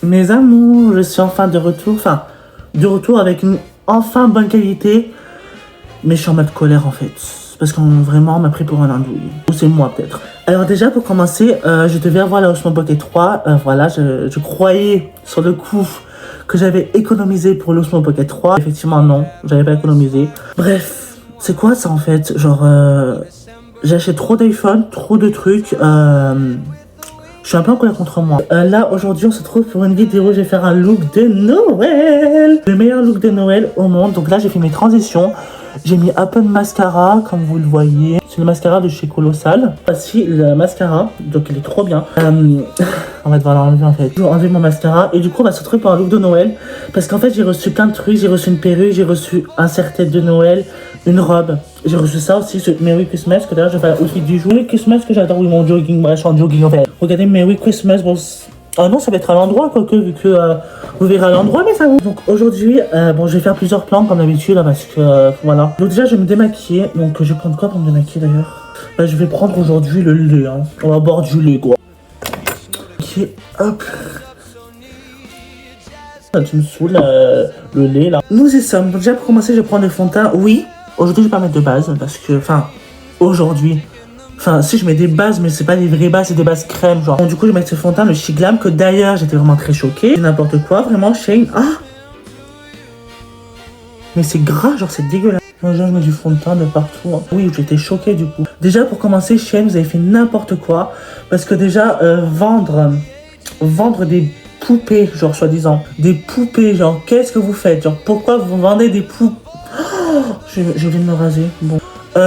Mes amours, je suis enfin de retour. Enfin, de retour avec une enfin bonne qualité. Mais je suis en mode colère en fait. Parce qu'on vraiment m'a pris pour un andouille. Ou c'est moi peut-être. Alors déjà pour commencer, je devais avoir la Osmo Pocket 3. Voilà, je croyais sur le coup que j'avais économisé pour l'Osmo Pocket 3. Effectivement non, j'avais pas économisé. Bref, c'est quoi ça en fait? Genre, j'ai acheté trop d'iPhone, trop de trucs. Je suis un peu en colère contre moi. Là, aujourd'hui, on se trouve pour une vidéo. Je vais faire un look de Noël. Le meilleur look de Noël au monde. Donc là, j'ai fait mes transitions. J'ai mis un peu de mascara, comme vous le voyez. C'est le mascara de chez Colossal. Voici le mascara. Donc, il est trop bien. On va devoir l'enlever, en fait. Je vais enlever mon mascara. Et du coup, on va se retrouver pour un look de Noël. Parce qu'en fait, j'ai reçu plein de trucs. J'ai reçu une perruque. J'ai reçu un serre-tête de Noël. Une robe. J'ai reçu ça aussi, ce Merry Christmas, que d'ailleurs je vais faire outfit du jour. Merry Christmas que j'adore, oui, mon jogging, bref, je suis en jogging en fait. Regardez Merry Christmas, bon, ah non, ça va être à l'endroit, quoique, vu que vous verrez à l'endroit, mais ça va. Donc aujourd'hui, bon, je vais faire plusieurs plans comme d'habitude, parce que, voilà. Donc déjà, je vais me démaquiller, donc je vais prendre quoi pour me démaquiller d'ailleurs? Je vais prendre aujourd'hui le lait, hein. On va boire du lait, quoi. Ok, hop. Tu me saoules, le lait, là. Nous y sommes. Donc déjà, pour commencer, je vais prendre le fond de teint, oui. Aujourd'hui, je vais pas mettre de base parce que, enfin, aujourd'hui, enfin, si je mets des bases, mais c'est pas des vraies bases, c'est des bases crème, genre. Bon, du coup, je vais mettre ce fond de teint, le She Glam, que d'ailleurs, j'étais vraiment très choquée. N'importe quoi, vraiment, Shane. Ah! Mais c'est gras, genre, c'est dégueulasse. Moi, je mets du fond de teint de partout. Hein. Oui, j'étais choquée du coup. Déjà, pour commencer, Shane, vous avez fait n'importe quoi. Parce que déjà, vendre des poupées, genre, soi-disant. Des poupées, genre, qu'est-ce que vous faites? Genre, pourquoi vous vendez des poupées? Je viens de me raser. Bon.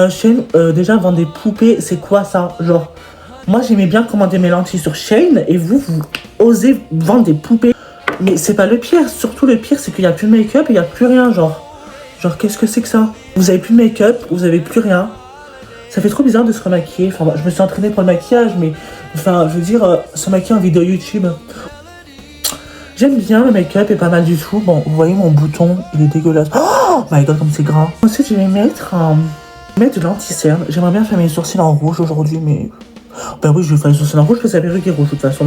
Shane, déjà, vendre des poupées, c'est quoi ça? Genre, moi, j'aimais bien commander mes lentilles sur Shane et vous osez vendre des poupées. Mais c'est pas le pire. Surtout, le pire, c'est qu'il n'y a plus de make-up et il n'y a plus rien, genre. Genre, qu'est-ce que c'est que ça? Vous avez plus de make-up, vous avez plus rien. Ça fait trop bizarre de se remaquiller. Enfin, je me suis entraînée pour le maquillage, mais... Enfin, je veux dire, se maquiller en vidéo YouTube... J'aime bien, le make-up est pas mal du tout. Bon, vous voyez mon bouton, il est dégueulasse. Oh my god, comme c'est gras. Ensuite, je vais mettre de l'anti-cerne. J'aimerais bien faire mes sourcils en rouge aujourd'hui, mais... Ben oui, je vais faire les sourcils en rouge parce que la perruque est rouge de toute façon.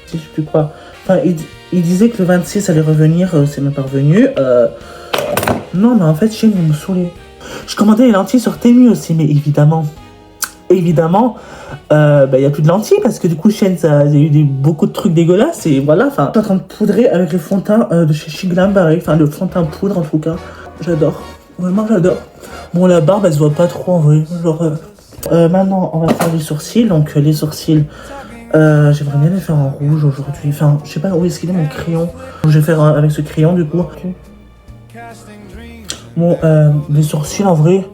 Je sais plus quoi. Enfin, il disait que le 26 allait revenir, c'est même pas revenu. Non, mais en fait, Shane, il me saoulait. Je commandais les lentilles sur Temu aussi, mais évidemment... Évidemment, y a plus de lentilles parce que du coup, Shane, il y a eu beaucoup de trucs dégueulasses et voilà. Enfin, je suis en train de poudrer avec le fond de teint de chez She Glam, pareil. Enfin, le fond de teint poudre en tout cas. J'adore. Vraiment, j'adore. Bon, la barbe, elle se voit pas trop en vrai. Genre, maintenant, on va faire les sourcils. Donc, les sourcils, j'aimerais bien les faire en rouge aujourd'hui. Enfin, je sais pas où est-ce qu'il est mon crayon. Donc, je vais faire avec ce crayon du coup. Bon, les sourcils en vrai.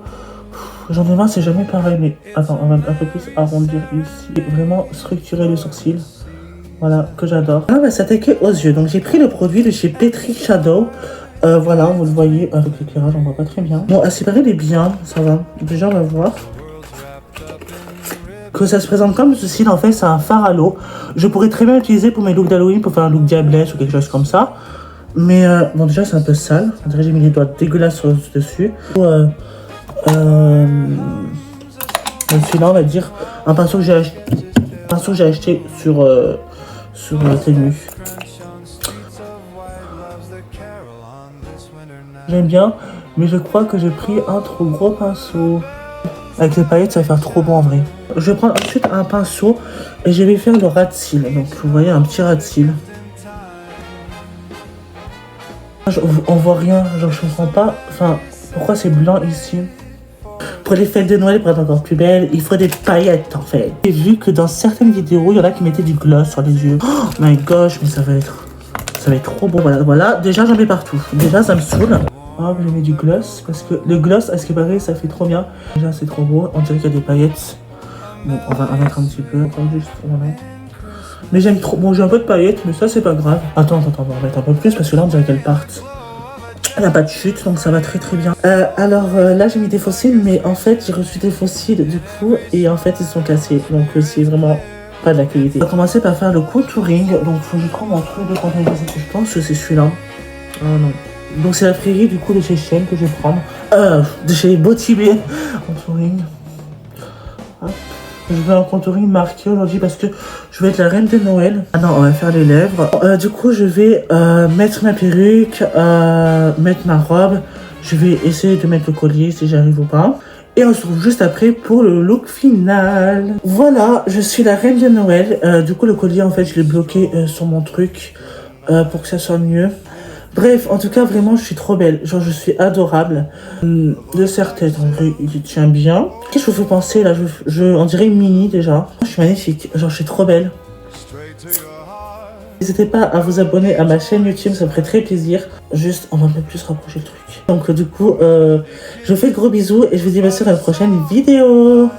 J'en ai marre, c'est jamais pareil, mais attends, on va un peu plus arrondir ici. Vraiment structurer les sourcils. Voilà, que j'adore. On va s'attaquer aux yeux. Donc j'ai pris le produit de chez Petri Shadow. Voilà, vous le voyez avec l'éclairage, on voit pas très bien. Bon, à séparer il est bien, ça va. Déjà, on va voir. Que ça se présente comme ceci, en fait, c'est un fard à l'eau. Je pourrais très bien l'utiliser pour mes looks d'Halloween, pour faire un look diablesse ou quelque chose comme ça. Mais bon, déjà, c'est un peu sale. On dirait que j'ai mis les doigts dégueulasses dessus. Celui-là, on va dire un pinceau que j'ai acheté sur Temu. J'aime bien, mais je crois que j'ai pris un trop gros pinceau. Avec les paillettes, ça va faire trop bon en vrai. Je vais prendre ensuite un pinceau et je vais faire le ras de cils. Donc vous voyez un petit ras de cils. On voit rien, genre je comprends pas. Enfin, pourquoi c'est blanc ici? Pour les fêtes de Noël, pour être encore plus belle, il faut des paillettes en fait. J'ai vu que dans certaines vidéos, il y en a qui mettaient du gloss sur les yeux. Oh my gosh, mais ça va être trop beau. Voilà, déjà j'en mets partout. Déjà ça me saoule. Hop, je mets du gloss parce que le gloss, à ce qui paraît, ça fait trop bien. Déjà c'est trop beau, on dirait qu'il y a des paillettes. Bon, on va en mettre un petit peu, juste, voilà. Mais j'aime trop, bon j'ai un peu de paillettes, mais ça c'est pas grave. Attends, on va en mettre un peu plus parce que là on dirait qu'elles partent. Elle n'a pas de chute, donc ça va très très bien. Alors là j'ai mis des fossiles, mais en fait j'ai reçu des fossiles du coup, et en fait ils sont cassés. Donc c'est vraiment pas de la qualité. On va commencer par faire le contouring. Donc faut que je trouve mon truc de contouring. Je pense que c'est celui-là. Oh non. Donc c'est la prairie du coup de chez Shane que je vais prendre. De chez Botibé. Contouring. Hop. Je veux un contouring marqué aujourd'hui parce que je vais être la reine de Noël. Ah non, on va faire les lèvres. Du coup, je vais mettre ma perruque, mettre ma robe. Je vais essayer de mettre le collier si j'arrive ou pas. Et on se retrouve juste après pour le look final. Voilà, je suis la reine de Noël. Du coup, le collier, en fait, je l'ai bloqué sur mon truc pour que ça soit mieux. Bref, en tout cas, vraiment, je suis trop belle. Genre, je suis adorable. Le serre-tête, en vrai, il tient bien. Qu'est-ce que je vous pensez, là on dirait une mini, déjà. Je suis magnifique. Genre, je suis trop belle. N'hésitez pas à vous abonner à ma chaîne YouTube, ça me ferait très plaisir. Juste, on va même plus rapprocher le truc. Donc, du coup, je vous fais de gros bisous et je vous dis bien sûr à la prochaine vidéo.